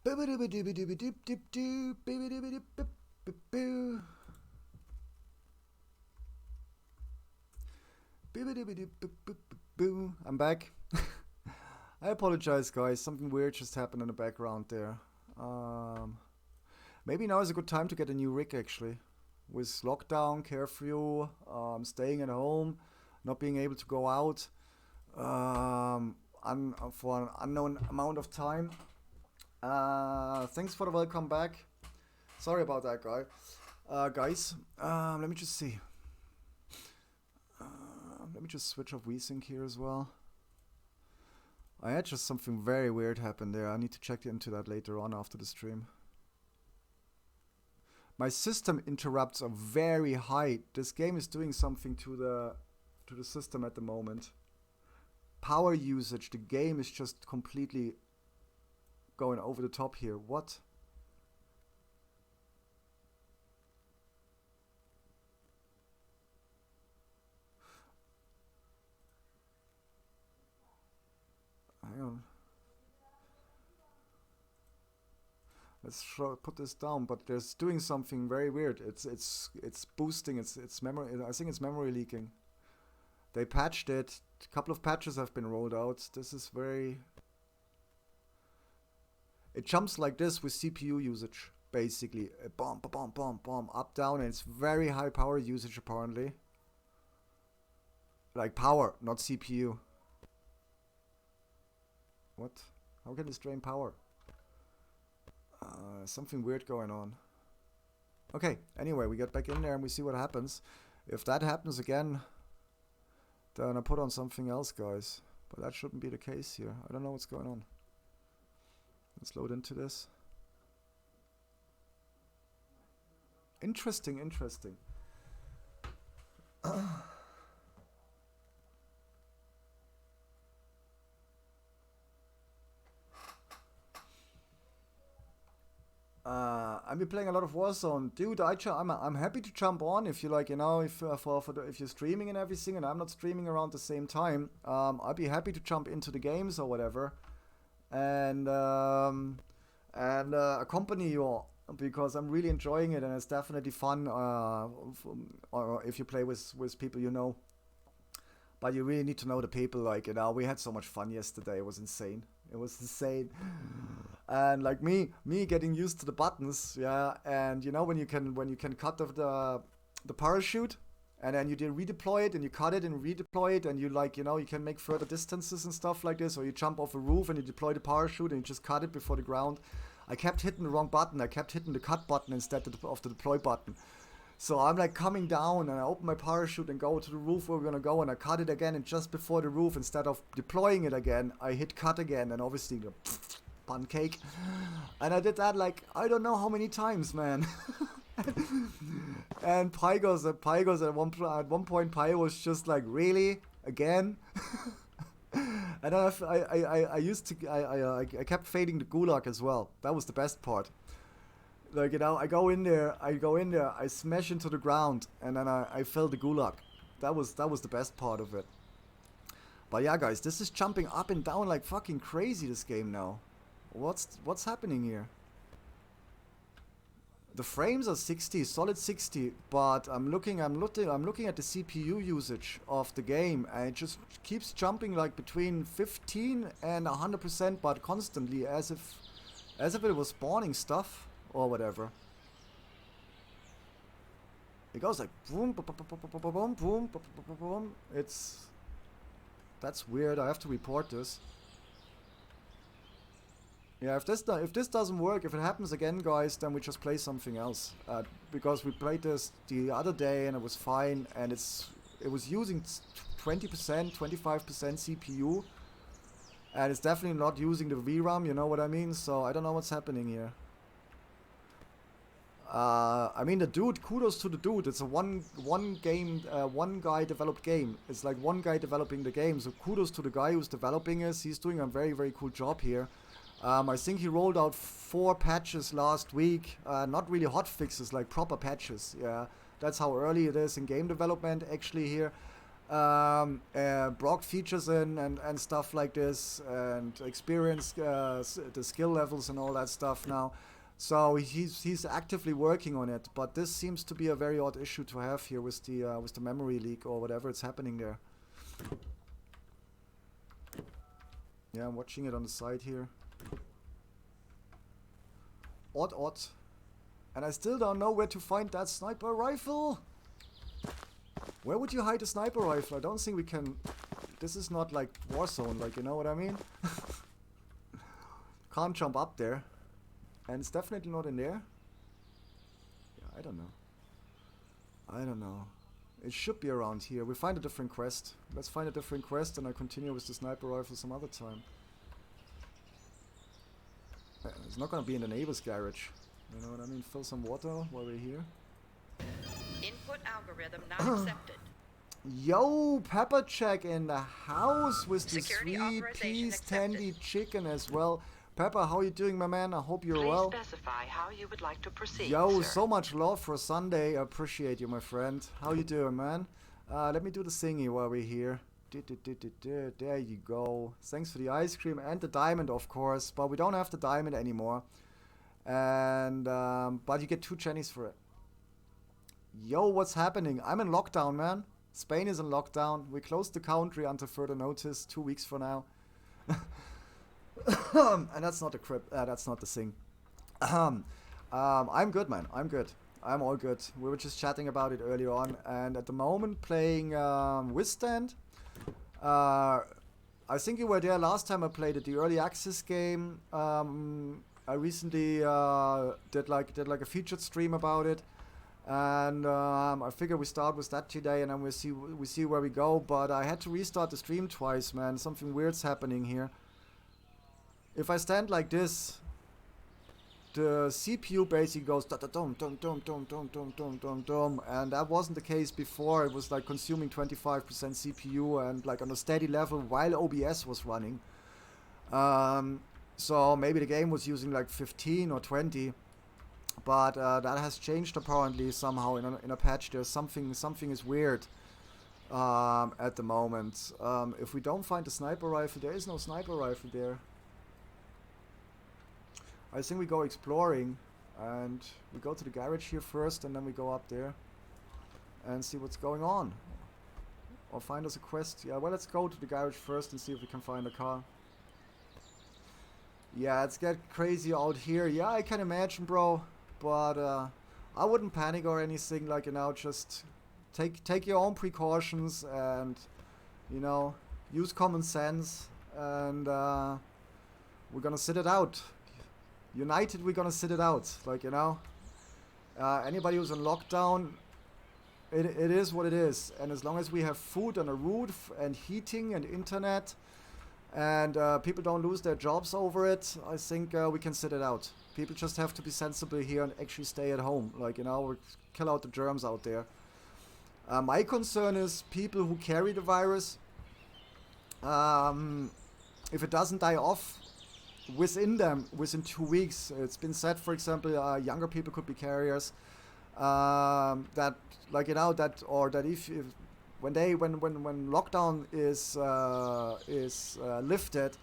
I'm back. I apologize, guys. Something weird just happened in the background there. Maybe now is a good time to get a new rig, actually. With lockdown, curfew, staying at home, not being able to go out for an unknown amount of time. Thanks for the welcome back. Sorry about that, guys. Let me just see. Let me just switch off VSync here as well. I had just something very weird happen there. I need to check into that later on after the stream. My system interrupts are very high. This game is doing something to the system at the moment. Power usage, the game is just completely going over the top here. What? Hang on. Let's put this down, but there's doing something very weird. It's boosting its memory. I think it's memory leaking. They patched it. A couple of patches have been rolled out. This is very. It jumps like this with CPU usage, basically. Bomb, bomb, bomb, bomb, up, down, and it's very high power usage apparently. Like power, not CPU. What? How can this drain power? Something weird going on. Okay, anyway, we get back in there and we see what happens. If that happens again, then I put on something else, guys. But that shouldn't be the case here. I don't know what's going on. Let's load into this. Interesting, interesting. I've been playing a lot of Warzone, dude. I'm happy to jump on if you like, you know, if you're streaming and everything, and I'm not streaming around the same time. I'd be happy to jump into the games or whatever, and accompany you all, because I'm really enjoying it and it's definitely fun. If you play with people you know, but you really need to know the people. Like, you know, we had so much fun yesterday. It was insane. It was insane. And like me getting used to the buttons, yeah. And you know, when you can cut off the parachute, and then you redeploy it, and you cut it and redeploy it, and you, like, you know, you can make further distances and stuff like this, or you jump off a roof and you deploy the parachute and you just cut it before the ground. I kept hitting the wrong button. I kept hitting the cut button instead of the deploy button. So I'm like coming down and I open my parachute and go to the roof where we're gonna go, and I cut it again, and just before the roof, instead of deploying it again, I hit cut again, and obviously the pancake. And I did that like I don't know how many times, man. And Pygos at one point Pi was just like, really? Again? And I kept fading the gulag as well. That was the best part. Like, you know, I go in there, I smash into the ground, and then I fill the gulag. That was the best part of it. But yeah, guys, this is jumping up and down like fucking crazy, this game now. What's happening here? The frames are 60, solid 60, but I'm looking at the CPU usage of the game, and it just keeps jumping like between 15 and 100%, but constantly, as if it was spawning stuff or whatever. It goes like boom, boom, boom, boom, boom, boom. That's weird. I have to report this. Yeah, if this doesn't work, if it happens again, guys, then we just play something else. Because we played this the other day and it was fine, and it was using 20%, 25% CPU, and it's definitely not using the VRAM. You know what I mean? So I don't know what's happening here. I mean, the dude, kudos to the dude. It's a one guy developed game. It's like one guy developing the game. So kudos to the guy who's developing it. He's doing a very, very cool job here. I think he rolled out 4 patches last week. Not really hot fixes, like proper patches. Yeah, that's how early it is in game development actually here. brought features in and stuff like this, and experience the skill levels and all that stuff now. So he's actively working on it, but this seems to be a very odd issue to have here with the memory leak or whatever it's happening there. Yeah, I'm watching it on the side here. Odd. And I still don't know where to find that sniper rifle. Where would you hide a sniper rifle? I don't think we can... This is not like Warzone, like, you know what I mean? Can't jump up there. And it's definitely not in there. Yeah, I don't know. It should be around here. We find a different quest. Let's find a different quest and I continue with the sniper rifle some other time. It's not gonna be in the neighbor's garage. You know what I mean? Fill some water while we're here. Input algorithm not accepted. Yo, Pepper Check in the house with the Security sweet authorization peas tandy accepted. chicken as well. Pepper, how you doing, my man? I hope you're Please well. specify how you would like to proceed, Yo, sir. so much love for Sunday. I appreciate you, my friend. How you doing, man? Let me do the thingy while we're here. There you go. Thanks for the ice cream and the diamond, of course. But we don't have the diamond anymore. And but you get 2 Jennies for it. Yo, what's happening? I'm in lockdown, man. Spain is in lockdown. We closed the country until further notice. 2 weeks for now. And that's not the that's not the thing. I'm good, man. I'm good. I'm all good. We were just chatting about it earlier on, and at the moment playing Withstand. I think you were there last time I played it, the early access game. I recently did like a featured stream about it, and I figure we start with that today, and then we see where we go. But I had to restart the stream twice, man. Something weird's happening here. If I stand like this, the CPU basically goes dum dum dum dum dum dum dum dum dum, and that wasn't the case before. It was like consuming 25% CPU and like on a steady level while OBS was running. So maybe the game was using like 15 or 20, but that has changed apparently somehow in a patch. There's something is weird at the moment. If we don't find the sniper rifle, there is no sniper rifle there. I think we go exploring, and we go to the garage here first, and then we go up there and see what's going on. Or find us a quest. Yeah, well, let's go to the garage first and see if we can find a car. Yeah, it's get crazy out here. Yeah, I can imagine, bro. But I wouldn't panic or anything. Like, you know, just take your own precautions and, you know, use common sense. And we're gonna sit it out. United, we're gonna sit it out, like, you know. Anybody who's in lockdown, it is what it is. And as long as we have food and a roof and heating and internet, and people don't lose their jobs over it, I think we can sit it out. People just have to be sensible here and actually stay at home, like, you know, kill out the germs out there. My concern is people who carry the virus. If it doesn't die off within 2 weeks, it's been said, for example, younger people could be carriers. That, like, you know, that, or that if when lockdown is lifted,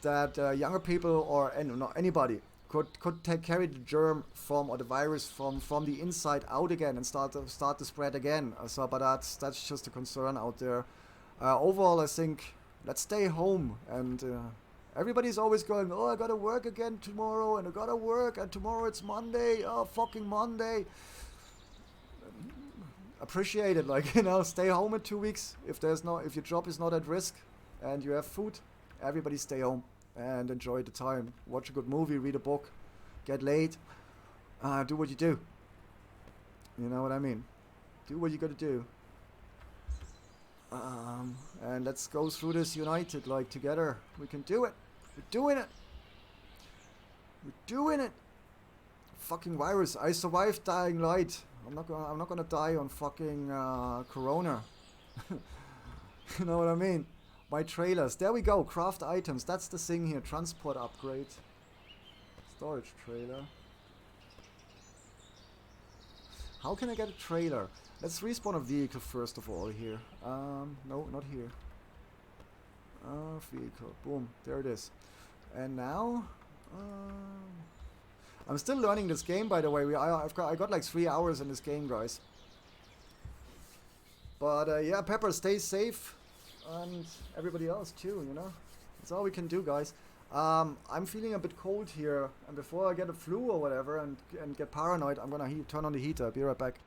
that younger people or anybody could carry the germ or the virus from the inside out again and start to spread again. So, but that's just a concern out there. Overall, I think let's stay home, and everybody's always going, oh, I gotta work again tomorrow, and I gotta work, and tomorrow it's Monday. Oh, fucking Monday. Appreciate it, like, you know, stay home in 2 weeks. If your job is not at risk and you have food, everybody stay home and enjoy the time. Watch a good movie, read a book, get laid, do what you do. You know what I mean? Do what you gotta do. And let's go through this united, like, together. We can do it. We're doing it. We're doing it. Fucking virus. I survived Dying Light. I'm not gonna die on fucking Corona. You know what I mean? My trailers. There we go. Craft items. That's the thing here. Transport upgrade. Storage trailer. How can I get a trailer? Let's respawn a vehicle first of all here. No, not here. Vehicle. Boom. There it is. And now, I'm still learning this game, by the way. I got like 3 hours in this game, guys. But yeah, Pepper, stay safe, and everybody else too. You know, that's all we can do, guys. I'm feeling a bit cold here, and before I get a flu or whatever and get paranoid, I'm gonna turn on the heater. I'll be right back.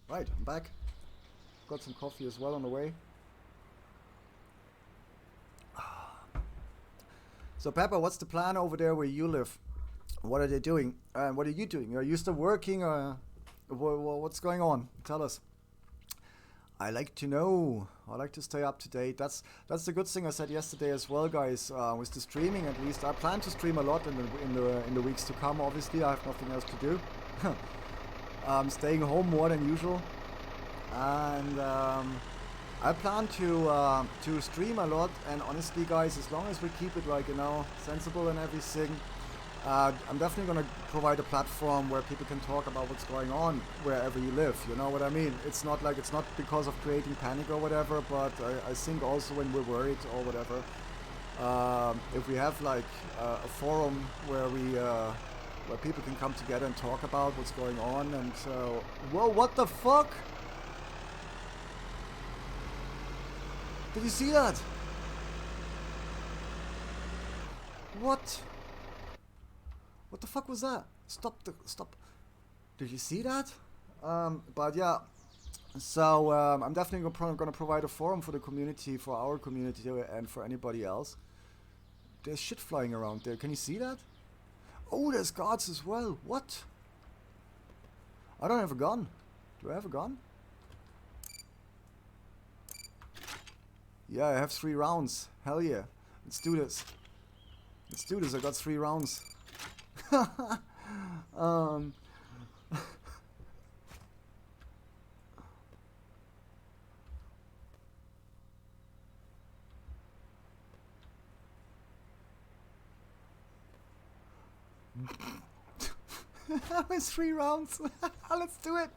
Right, I'm back. Got some coffee as well on the way. So Pepper, what's the plan over there where you live? What are they doing? And what are you doing? Are you still working? What's going on? Tell us. I like to know. I like to stay up to date. That's the good thing I said yesterday as well, guys. With the streaming, at least, I plan to stream a lot in the weeks to come. Obviously, I have nothing else to do. Staying home more than usual, and I plan to stream a lot. And honestly, guys, as long as we keep it like, you know, sensible and everything, I'm definitely gonna provide a platform where people can talk about what's going on wherever you live. You know what I mean? It's not because of creating panic or whatever, but I think also when we're worried or whatever, if we have like a forum where people can come together and talk about what's going on. And whoa, what the fuck? Did you see that? What? What the fuck was that? Stop. Did you see that? But yeah, so I'm definitely gonna provide a forum for the community, for our community, and for anybody else. There's shit flying around there. Can you see that? Oh, there's guards as well. What? I don't have a gun. Do I have a gun? Yeah, I have 3 rounds. Hell yeah. Let's do this. Let's do this. I got 3 rounds. With 3 rounds. Let's do it.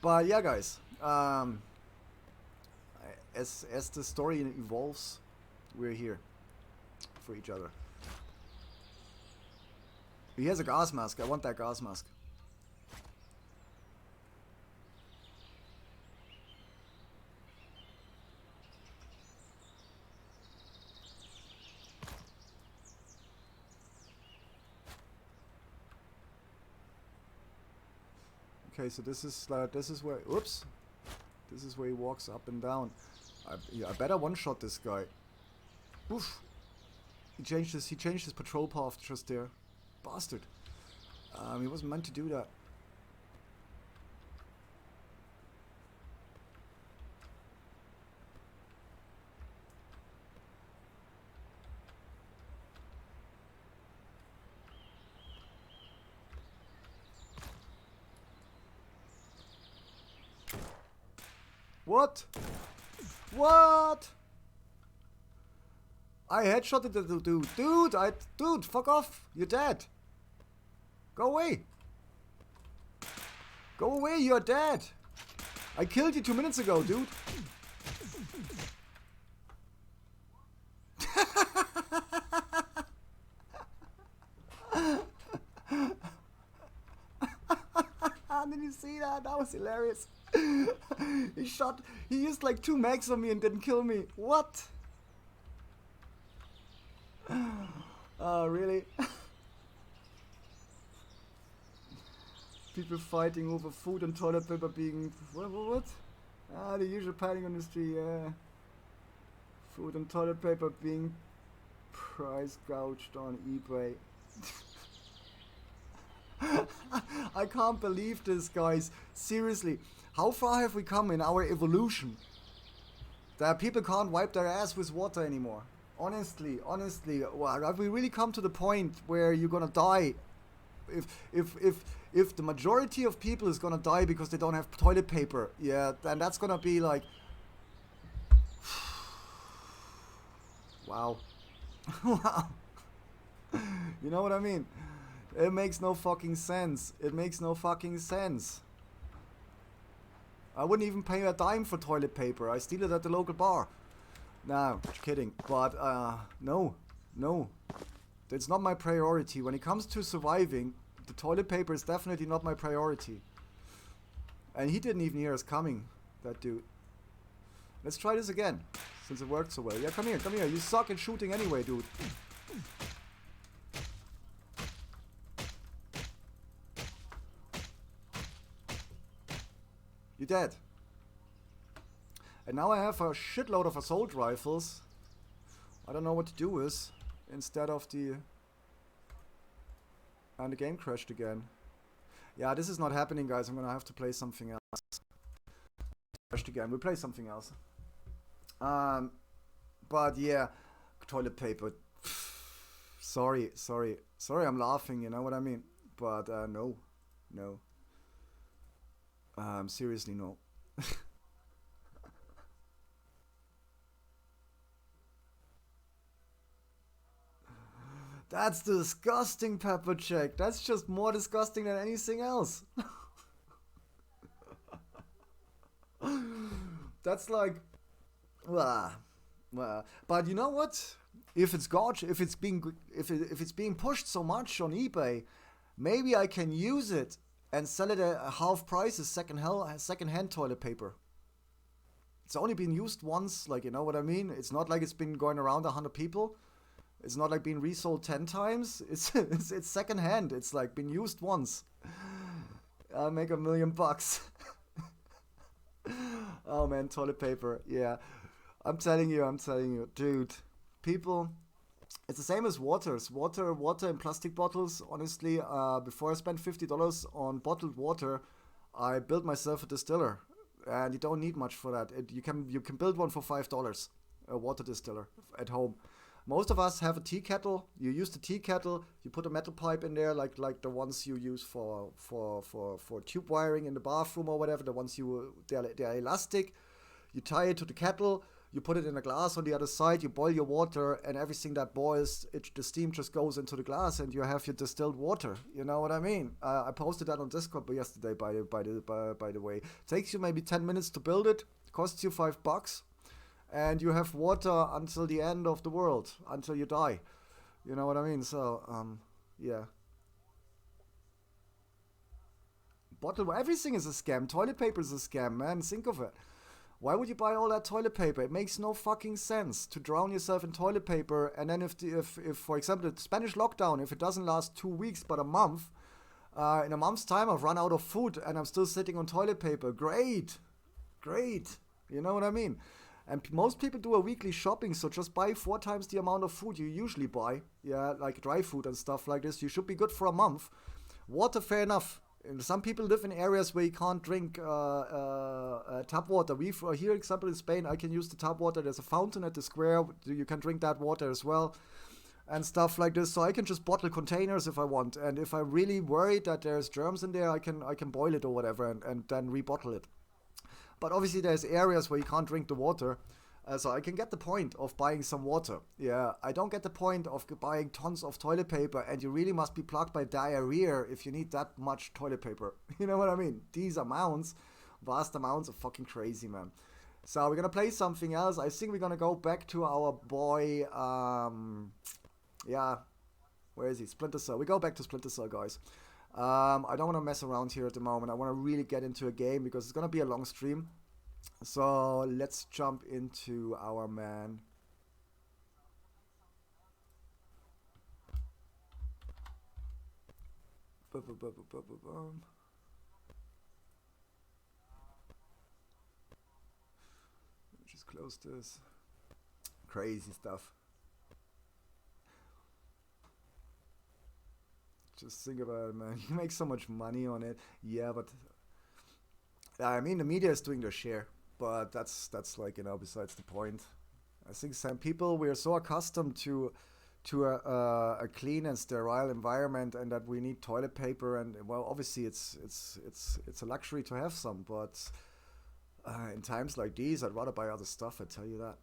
But yeah, guys, as the story evolves, we're here for each other. He has a gas mask. I want that gas mask. Okay, so this is where. Oops, this is where he walks up and down. I better one-shot this guy. Oof. He changed his patrol path just there. Bastard. He wasn't meant to do that. What? What? I headshotted the dude. Dude, fuck off. You're dead. Go away. Go away, you're dead. I killed you 2 minutes ago, dude. Did you see that? That was hilarious. He used like 2 mags on me and didn't kill me. What? Oh, really? People fighting over food and toilet paper being... What? Ah, the usual padding on the street, yeah. Food and toilet paper being price gouged on eBay. I can't believe this, guys. Seriously, how far have we come in our evolution? That people can't wipe their ass with water anymore. Honestly, have we really come to the point where you're gonna die? If the majority of people is gonna die because they don't have toilet paper, yeah, then that's gonna be like, wow, wow. You know what I mean? It makes no fucking sense. It makes no fucking sense. I wouldn't even pay a dime for toilet paper. I steal it at the local bar. No, kidding. But no. It's not my priority. When it comes to surviving, the toilet paper is definitely not my priority. And he didn't even hear us coming, that dude. Let's try this again, since it worked so well. Yeah, come here. You suck at shooting anyway, dude. You're dead. And now I have a shitload of assault rifles. I don't know what to do with instead of the... And the game crashed again. Yeah, this is not happening, guys. I'm gonna have to play something else. Crashed again. We'll play something else. But yeah, toilet paper. Sorry, I'm laughing, you know what I mean? But no. Seriously, no. That's disgusting, Pepper Check. That's just more disgusting than anything else. That's like, but you know what? If it's if it's being pushed so much on eBay, maybe I can use it and sell it at half price as second-hand toilet paper. It's only been used once, like, you know what I mean? It's not like it's been going around 100 people. It's not like being resold 10 times. It's second-hand. It's like been used once. I'll make $1 million. Oh man, toilet paper. Yeah, I'm telling you, dude. People, it's the same as waters. Water in plastic bottles. Honestly, before I spent $50 on bottled water, I built myself a distiller, and you don't need much for that. You can build one for $5, a water distiller at home. Most of us have a tea kettle. You use the tea kettle. You put a metal pipe in there, like the ones you use for tube wiring in the bathroom or whatever. The ones they're elastic. You tie it to the kettle. You put it in a glass on the other side. You boil your water, and everything that boils, the steam just goes into the glass, and you have your distilled water. You know what I mean? I posted that on Discord yesterday. By the way, it takes you maybe 10 minutes to build it. Costs you $5. And you have water until the end of the world, until you die. You know what I mean? So, yeah. Everything is a scam. Toilet paper is a scam, man. Think of it. Why would you buy all that toilet paper? It makes no fucking sense to drown yourself in toilet paper. And then if for example, the Spanish lockdown, if it doesn't last 2 weeks but a month, in a month's time I've run out of food and I'm still sitting on toilet paper. Great. You know what I mean? And most people do a weekly shopping, so just buy 4 times the amount of food you usually buy. Yeah, like dry food and stuff like this. You should be good for a month. Water, fair enough. And some people live in areas where you can't drink tap water. Here, example, in Spain, I can use the tap water. There's a fountain at the square. You can drink that water as well. And stuff like this. So I can just bottle containers if I want. And if I'm really worried that there's germs in there, I can boil it or whatever and then rebottle it. But obviously there's areas where you can't drink the water. So I can get the point of buying some water. Yeah, I don't get the point of buying tons of toilet paper, and you really must be plagued by diarrhea if you need that much toilet paper. You know what I mean? These amounts, vast amounts, are fucking crazy, man. So we're gonna play something else. I think we're gonna go back to our boy. Yeah, where is he? Splinter Cell. We go back to Splinter Cell, guys. I don't want to mess around here at the moment. I want to really get into a game because it's gonna be a long stream. So let's jump into our man. Just close this. Crazy stuff. Just think about it, man. You make so much money on it. Yeah, but I mean, the media is doing their share, but that's like, besides the point. I think some people, we're so accustomed to a clean and sterile environment, and that we need toilet paper, and well, obviously it's a luxury to have some, but in times like these, I'd rather buy other stuff. I tell you that.